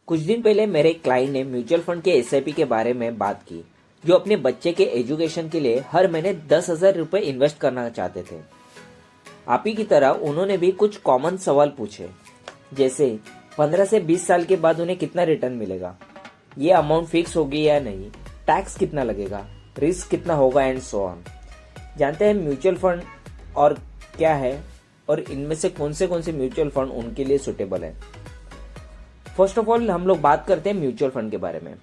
कुछ दिन पहले मेरे एक क्लाइंट ने म्यूचुअल फंड के एसआईपी के बारे में बात की, जो अपने बच्चे के एजुकेशन के लिए हर महीने 10,000 रुपये इन्वेस्ट करना चाहते थे। आप ही की तरह उन्होंने भी कुछ कॉमन सवाल पूछे, जैसे 15 से 20 साल के बाद उन्हें कितना रिटर्न मिलेगा, ये अमाउंट फिक्स होगी या नहीं, टैक्स कितना लगेगा, रिस्क कितना होगा एंड सो ऑन। जानते हैं म्यूचुअल फंड और क्या है और इनमें से कौन से म्यूचुअल फंड उनके लिए सुटेबल है। फर्स्ट ऑफ ऑल हम लोग बात करते हैं म्यूचुअल फंड के बारे में।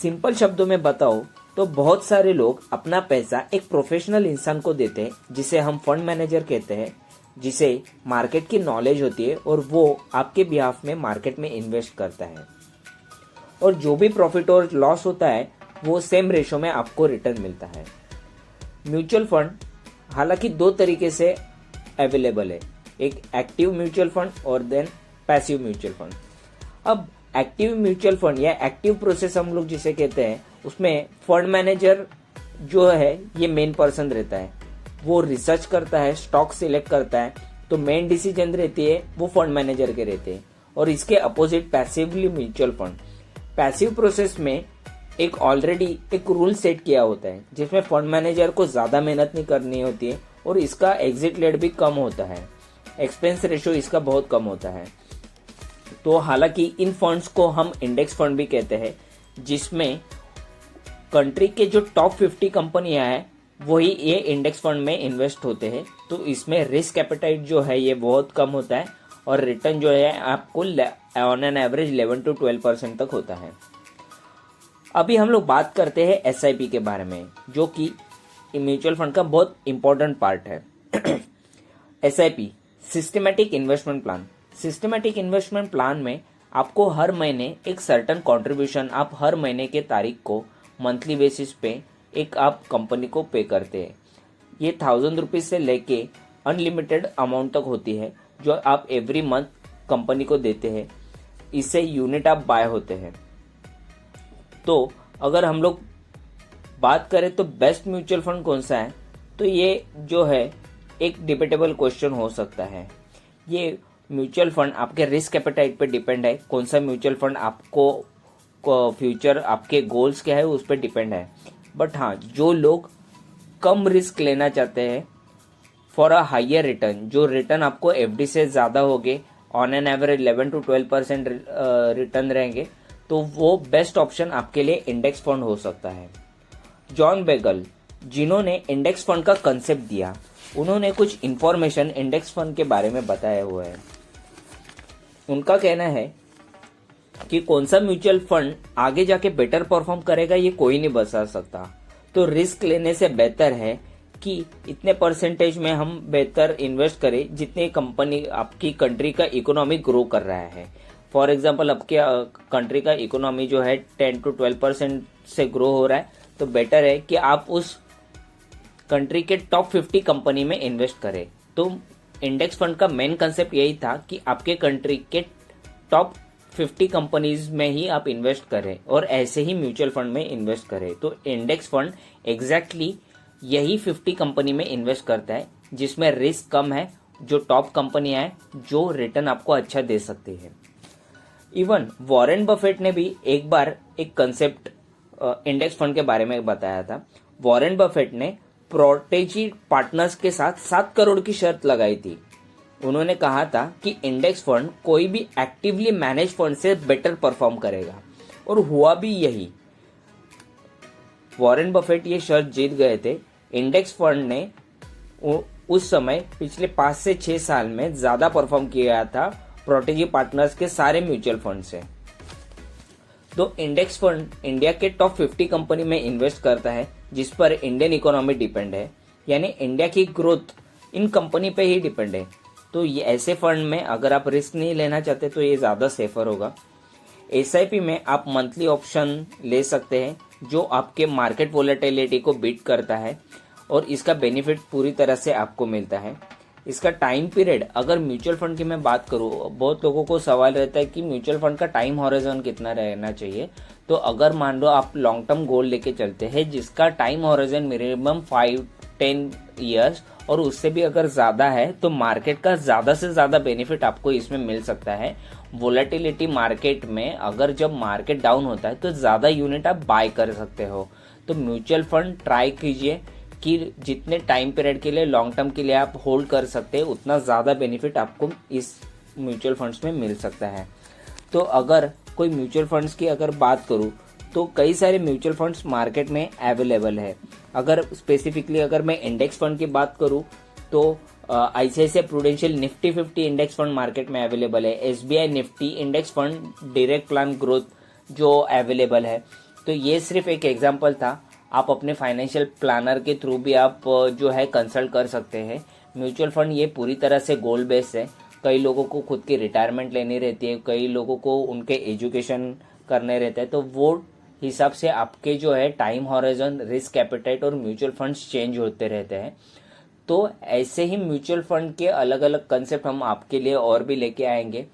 सिंपल शब्दों में बताओ तो बहुत सारे लोग अपना पैसा एक प्रोफेशनल इंसान को देते हैं, जिसे हम फंड मैनेजर कहते हैं, जिसे मार्केट की नॉलेज होती है और वो आपके बिहाफ में मार्केट में इन्वेस्ट करता है, और जो भी प्रॉफिट और लॉस होता है वो सेम रेशो में आपको रिटर्न मिलता है। म्यूचुअल फंड हालांकि दो तरीके से अवेलेबल है, एक एक्टिव म्यूचुअल फंड और देन पैसिव म्यूचुअल फंड। अब एक्टिव म्यूचुअल फंड या एक्टिव प्रोसेस हम लोग जिसे कहते हैं, उसमें फंड मैनेजर जो है ये मेन पर्सन रहता है, वो रिसर्च करता है, स्टॉक सिलेक्ट करता है, तो मेन डिसीजन रहती है वो फंड मैनेजर के रहते हैं। और इसके opposite passively mutual fund, passive process में एक ऑलरेडी एक रूल सेट किया होता है, जिसमें फंड मैनेजर को ज्यादा मेहनत नहीं करनी होती है और इसका एग्जिट रेट भी कम होता है, एक्सपेंस रेशियो इसका बहुत कम होता है। तो हालांकि इन फंड्स को हम इंडेक्स फंड भी कहते हैं, जिसमें कंट्री के जो टॉप 50 कंपनियां हैं वही ये इंडेक्स फंड में इन्वेस्ट होते हैं। तो इसमें रिस्क एपेटाइट जो है ये बहुत कम होता है और रिटर्न जो है आपको ऑन एन एवरेज 11 to 12% तक होता है। अभी हम लोग बात करते हैं एसआईपी के बारे में, जो कि म्यूचुअल फंड का बहुत इंपॉर्टेंट पार्ट है। SIP systematic investment plan. Systematic investment plan में आपको हर महीने एक सर्टेन कंट्रीब्यूशन आप हर महीने के तारीख को मंथली बेसिस पे एक आप कंपनी को पे करते हैं। ये 1000 रुपीज से लेके अनलिमिटेड अमाउंट तक होती है, जो आप एवरी मंथ कंपनी को देते हैं। इससे यूनिट आप बाय होते हैं। तो अगर हम लोग बात करें तो बेस्ट म्यूचुअल फंड कौन सा है, तो ये जो है एक डिबेटेबल क्वेश्चन हो सकता है। ये म्यूचुअल फंड आपके रिस्क एपेटाइट पे डिपेंड है, कौन सा म्यूचुअल फंड आपको फ्यूचर आपके गोल्स क्या है उस पर डिपेंड है। बट हाँ, जो लोग कम रिस्क लेना चाहते हैं फॉर अ हायर रिटर्न, जो रिटर्न आपको एफडी से ज्यादा होंगे, on an average 11 to 12% return रहेंगे, तो वो बेस्ट ऑप्शन आपके लिए इंडेक्स फंड हो सकता है। जॉन बेगल, जिन्होंने इंडेक्स फंड का कंसेप्ट दिया, उन्होंने कुछ इंफॉर्मेशन इंडेक्स फंड के बारे में बताया हुआ है। उनका कहना है कि कौन सा म्यूचुअल फंड आगे जाके बेटर परफॉर्म करेगा ये कोई नहीं बता सकता। तो रिस्क लेने से बेहतर है कि इतने परसेंटेज में हम बेहतर इन्वेस्ट करें जितने कंपनी आपकी कंट्री का इकोनॉमी ग्रो कर रहा है। फॉर एग्जांपल आपके कंट्री का इकोनॉमी जो है 10 to 12% से ग्रो हो रहा है, तो बेटर है कि आप उस कंट्री के टॉप 50 कंपनी में इन्वेस्ट करें। तो इंडेक्स फंड का मेन कंसेप्ट यही था कि आपके कंट्री के टॉप 50 कंपनीज में ही आप इन्वेस्ट करें और ऐसे ही म्यूचुअल फंड में इन्वेस्ट करें। तो इंडेक्स फंड एग्जैक्टली यही 50 कंपनी में इन्वेस्ट करता है, जिसमें रिस्क कम है, जो टॉप कंपनियां हैं जो रिटर्न आपको अच्छा दे सकती है। इवन वॉरेन बफेट ने भी एक बार एक कंसेप्ट इंडेक्स फंड के बारे में बताया था। वॉरेन बफेट ने प्रोटेजी पार्टनर्स के साथ 7 करोड़ की शर्त लगाई थी। उन्होंने कहा था कि इंडेक्स फंड कोई भी एक्टिवली मैनेज फंड से बेटर परफॉर्म करेगा, और हुआ भी यही। वॉरेन बफेट ये शर्त जीत गए थे। इंडेक्स फंड ने उस समय पिछले 5 से 6 साल में ज्यादा परफॉर्म किया था प्रोटेजी पार्टनर्स के सारे म्यूचुअल फंड से। तो इंडेक्स फंड इंडिया के टॉप 50 कंपनी में इन्वेस्ट करता है, जिस पर इंडियन इकोनॉमी डिपेंड है, यानी इंडिया की ग्रोथ इन कंपनी पे ही डिपेंड है। तो ये ऐसे फंड में अगर आप रिस्क नहीं लेना चाहते तो ये ज्यादा सेफर होगा। एसआईपी में आप मंथली ऑप्शन ले सकते हैं, जो आपके मार्केट वोलेटिलिटी को बीट करता है और इसका बेनिफिट पूरी तरह से आपको मिलता है। इसका टाइम पीरियड, अगर म्यूचुअल फंड की मैं बात करूँ, बहुत लोगों को सवाल रहता है कि म्यूचुअल फंड का टाइम हॉरिजन कितना रहना चाहिए। तो अगर मान लो आप लॉन्ग टर्म गोल लेके चलते हैं जिसका टाइम हॉरिजन मिनिमम 5-10 ईयर्स और उससे भी अगर ज्यादा है, तो मार्केट का ज्यादा से ज्यादा बेनिफिट आपको इसमें मिल सकता है। वोलेटिलिटी मार्केट में अगर जब मार्केट डाउन होता है तो ज़्यादा यूनिट आप बाय कर सकते हो। तो म्यूचुअल फंड ट्राई कीजिए कि जितने टाइम पीरियड के लिए, लॉन्ग टर्म के लिए आप होल्ड कर सकते हैं, उतना ज़्यादा बेनिफिट आपको इस म्यूचुअल फंड्स में मिल सकता है। तो अगर कोई म्यूचुअल फंड्स की अगर बात करूँ तो कई सारे म्यूचुअल फंड्स मार्केट में अवेलेबल है। अगर स्पेसिफिकली अगर मैं इंडेक्स फंड की बात करूँ तो ICICI prudential Nifty 50 index fund market में अवेलेबल है। SBI Nifty index fund direct plan growth जो अवेलेबल है। तो ये सिर्फ एक एग्जांपल था। आप अपने फाइनेंशियल प्लानर के थ्रू भी आप जो है कंसल्ट कर सकते हैं। म्यूचुअल फंड ये पूरी तरह से गोल बेस्ड है। कई लोगों को खुद की रिटायरमेंट लेनी रहती है, कई लोगों को उनके एजुकेशन करने रहते हैं, तो वो हिसाब से आपके जो है टाइम हॉरिजन, रिस्क एपेटाइट और म्यूचुअल फंड्स चेंज होते रहते हैं। तो ऐसे ही म्यूचुअल फंड के अलग अलग कंसेप्ट हम आपके लिए और भी लेके आएंगे।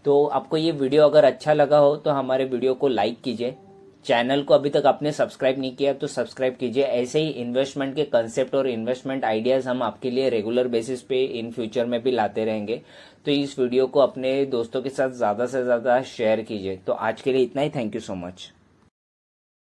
तो आपको ये वीडियो अगर अच्छा लगा हो तो हमारे वीडियो को लाइक कीजिए। चैनल को अभी तक आपने सब्सक्राइब नहीं किया तो सब्सक्राइब कीजिए। ऐसे ही इन्वेस्टमेंट के कंसेप्ट और इन्वेस्टमेंट आइडियाज हम आपके लिए रेगुलर बेसिस पे इन फ्यूचर में भी लाते रहेंगे। तो इस वीडियो को अपने दोस्तों के साथ ज़्यादा से ज़्यादा शेयर कीजिए। तो आज के लिए इतना ही। Thank you so much.